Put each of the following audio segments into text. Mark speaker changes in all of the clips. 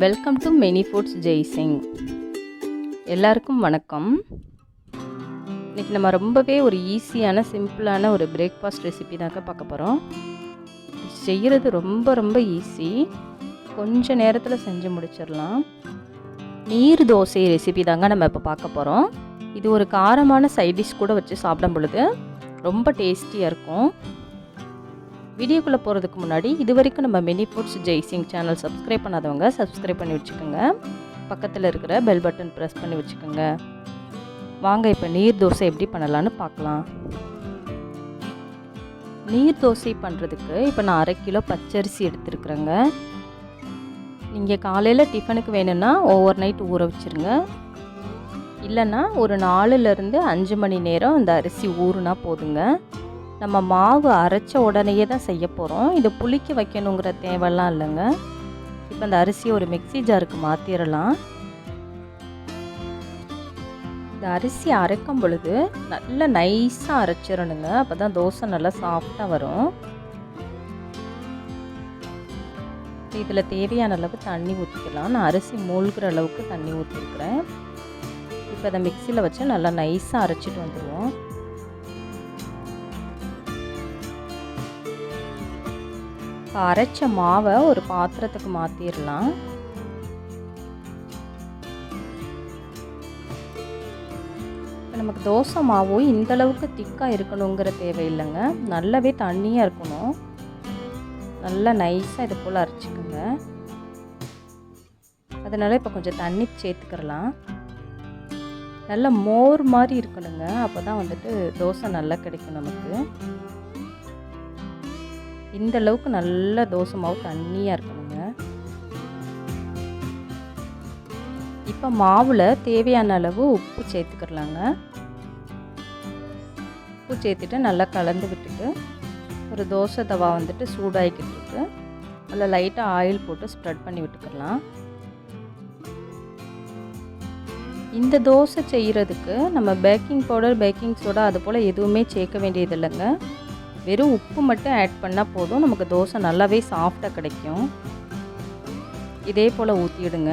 Speaker 1: Welcome to many foods Jaisingh. எல்லாருக்கும் வணக்கம். இன்றைக்கி நம்ம ரொம்பவே ஒரு ஈஸியான சிம்பிளான ஒரு பிரேக்ஃபாஸ்ட் ரெசிபி தாங்க பார்க்க போகிறோம். செய்கிறது ரொம்ப ஈஸி, கொஞ்சம் நேரத்தில் செஞ்சு முடிச்சிடலாம். நீர் தோசை ரெசிபி தாங்க நம்ம இப்போ பார்க்க போகிறோம். இது ஒரு காரமான சைட் டிஷ் கூட வச்சு சாப்பிடும் பொழுது ரொம்ப டேஸ்டியாக இருக்கும். வீடியோக்குள்ளே போகிறதுக்கு முன்னாடி இது வரைக்கும் நம்ம many foods Jaisingh channel subscribe பண்ணாதவங்க சப்ஸ்கிரைப் பண்ணி வச்சுக்கோங்க. பக்கத்தில் இருக்கிற பெல் பட்டன் ப்ரெஸ் பண்ணி வச்சுக்கோங்க. வாங்க இப்போ நீர் தோசை எப்படி பண்ணலான்னு பார்க்கலாம். நீர் தோசை பண்ணுறதுக்கு இப்போ நான் 1/2 கிலோ பச்சரிசி எடுத்துருக்குறேங்க. நீங்கள் காலையில் டிஃபனுக்கு வேணும்னா ஓவர் நைட் ஊற வச்சுருங்க. இல்லைன்னா ஒரு 4லேருந்து 5 மணி நேரம் அந்த அரிசி ஊறுனா போதுங்க. நம்ம மாவு அரைச்ச உடனேயே தான் செய்ய போகிறோம். இதை புளிக்க வைக்கணுங்கிற தேவைலாம் இல்லைங்க. இப்போ அந்த அரிசியை ஒரு மிக்ஸி ஜாருக்கு மாற்றிடலாம். இந்த அரிசி அரைக்கும் பொழுது நல்லா நைஸாக அரைச்சிடணுங்க. அப்போ தான் தோசை நல்லா சாஃப்டாக வரும். இதில் தேவையான அளவு தண்ணி ஊற்றிக்கலாம். நான் அரிசி மூழ்கிற அளவுக்கு தண்ணி ஊற்றிருக்கிறேன். இப்போ அதை மிக்சியில் வச்சு நல்லா நைஸாக அரைச்சிட்டு வந்துடுவோம். அரைச்ச மாவை ஒரு பாத்திரத்துக்கு மாற்றிடலாம். இப்போ நமக்கு தோசை மாவு இந்தளவுக்கு திக்காக இருக்கணுங்கிற தேவையில்லைங்க. நல்லாவே தண்ணியாக இருக்கணும். நல்லா நைஸாக இது போல் அரைச்சிக்கோங்க. அதனால் இப்போ கொஞ்சம் தண்ணி சேர்த்துக்கிறலாம். நல்லா மோர் மாதிரி இருக்கணுங்க. அப்போ தான் வந்துட்டு தோசை நல்லா கிடைக்கும் நமக்கு. இந்த அளவுக்கு நல்ல தோசை மாவு தண்ணியாக இருக்கணுங்க. இப்போ மாவில் தேவையான அளவு உப்பு சேர்த்துக்கிறலாங்க. உப்பு சேர்த்துட்டு நல்லா கலந்து விட்டுட்டு ஒரு தோசை தவா வந்துட்டு சூடாகிக்கிட்டு இருக்கு. அதில் லைட்டாக ஆயில் போட்டு ஸ்ப்ரெட் பண்ணி விட்டுக்கலாம். இந்த தோசை செய்கிறதுக்கு நம்ம பேக்கிங் பவுடர், பேக்கிங் சோடா அது போல் எதுவுமே சேர்க்க வேண்டியது இல்லைங்க. வெறும் உப்பு மட்டும் ஆட் பண்ணால் போதும். நமக்கு தோசை நல்லாவே சாஃப்டாக கிடைக்கும். இதே போல் ஊற்றிடுங்க.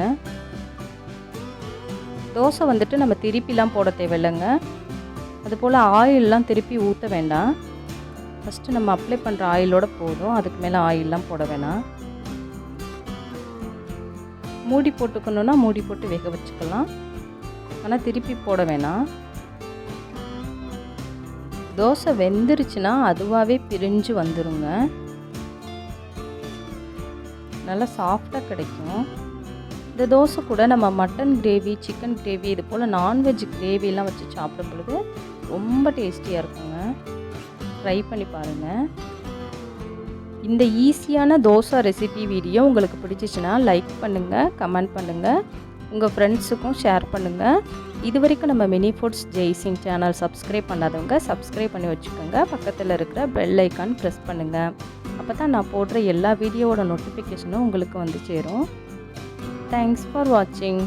Speaker 1: தோசை வந்துட்டு நம்ம திருப்பிலாம் போட தேவையில்லைங்க. அதுபோல் ஆயிலெலாம் திருப்பி ஊற்ற வேண்டாம். ஃபஸ்ட்டு நம்ம அப்ளை பண்ணுற ஆயிலோட போதும். அதுக்கு மேலே ஆயிலெலாம் போட வேணாம். மூடி போட்டுக்கணுன்னா மூடி போட்டு வேக வச்சுக்கலாம். ஆனால் திருப்பி போட வேணாம். தோசை வெந்துருச்சுன்னா அதுவாகவே பிரிஞ்சு வந்துடுங்க. நல்லா சாஃப்டாக கிடைக்கும். இந்த தோசை கூட நம்ம மட்டன் கிரேவி, சிக்கன் கிரேவி இது போல் நான்வெஜ் கிரேவிலாம் வச்சு சாப்பிடும் பொழுது ரொம்ப டேஸ்டியாக இருக்குங்க. ட்ரை பண்ணி பாருங்கள். இந்த ஈஸியான தோசை ரெசிபி வீடியோ உங்களுக்கு பிடிச்சிச்சின்னா லைக் பண்ணுங்கள், கமெண்ட் பண்ணுங்கள், உங்கள் ஃப்ரெண்ட்ஸுக்கும் ஷேர் பண்ணுங்கள். இது வரைக்கும் நம்ம many foods Jaisingh channel subscribe பண்ணாதவங்க சப்ஸ்கிரைப் பண்ணி வச்சுக்கோங்க. பக்கத்தில் இருக்கிற பெல் ஐக்கான் ப்ரெஸ் பண்ணுங்கள். அப்போ தான் நான் போடுற எல்லா வீடியோவோட நோட்டிஃபிகேஷனும் உங்களுக்கு வந்து சேரும். தேங்க்ஸ் ஃபார் வாட்சிங்.